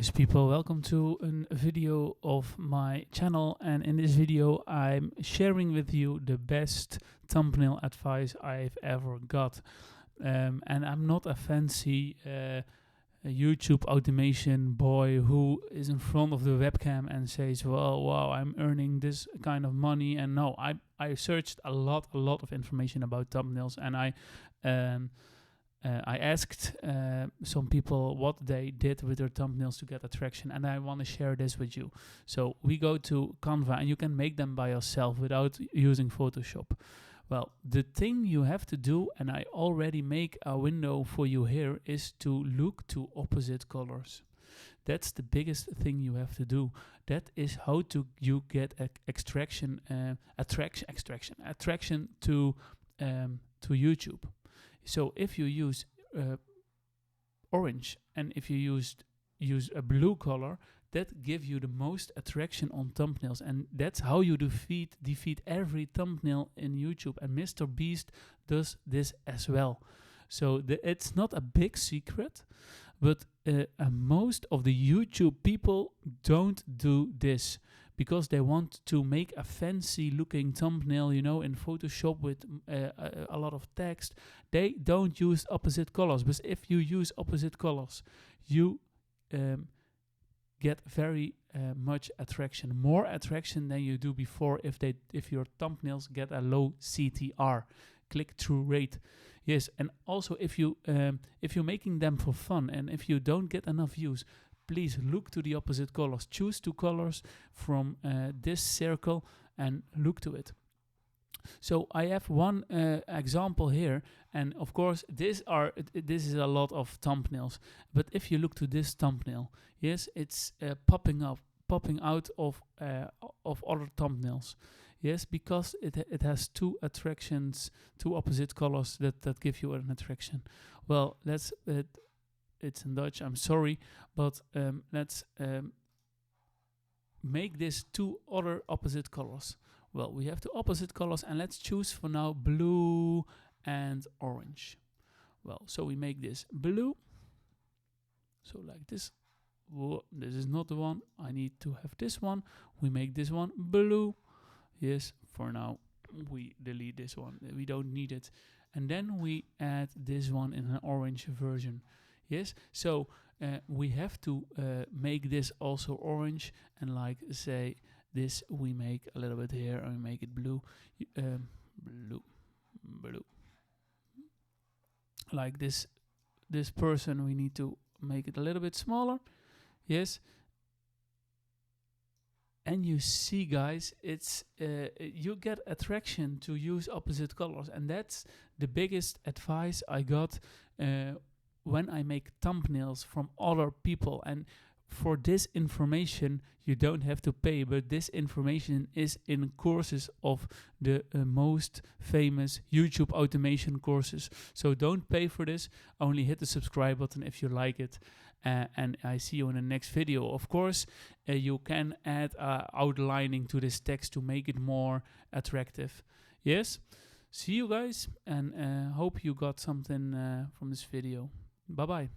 Yes, people, welcome to a video of my channel, and in this video I'm sharing with you the best thumbnail advice I've ever got. And I'm not a fancy YouTube automation boy who is in front of the webcam and says, well, wow, I'm earning this kind of money. And no, I searched a lot of information about thumbnails, and I asked some people what they did with their thumbnails to get attraction, and I want to share this with you. So we go to Canva, and you can make them by yourself without using Photoshop. Well, the thing you have to do, and I already make a window for you here, is to look to opposite colors. That's the biggest thing you have to do. That is how you get attraction to YouTube. So if you use orange and if you use a blue color, that gives you the most attraction on thumbnails, and that's how you defeat every thumbnail in YouTube. And Mr. Beast does this as well. So it's not a big secret, but most of the YouTube people don't do this because they want to make a fancy looking thumbnail, you know, in Photoshop with a lot of text. They don't use opposite colors, but if you use opposite colors, you get very much attraction, more attraction than you do before if your thumbnails get a low CTR, click-through rate. Yes, and also if you're making them for fun and if you don't get enough views, please look to the opposite colors. Choose two colors from this circle and look to it. So I have one example here, and of course this is a lot of thumbnails. But if you look to this thumbnail, yes, it's popping out of other thumbnails. Yes, because it has two attractions, two opposite colors that give you an attraction. Well, it's in Dutch, I'm sorry, but let's make this two other opposite colors. Well, we have two opposite colors, and let's choose for now blue and orange. Well, so we make this blue. So like this. Whoa, this is not the one. I need to have this one. We make this one blue. Yes, for now we delete this one. We don't need it. And then we add this one in an orange version. Yes, so we have to make this also orange, and like say this, we make a little bit here and we make it blue, blue. Like this person, we need to make it a little bit smaller. Yes. And you see, guys, it's you get attraction to use opposite colors, and that's the biggest advice I got when I make thumbnails from other people. And for this information, you don't have to pay, but this information is in courses of the most famous YouTube automation courses. So don't pay for this, only hit the subscribe button if you like it. And I see you in the next video. Of course, you can add outlining to this text to make it more attractive. Yes, see you guys, and hope you got something from this video. Bye-bye.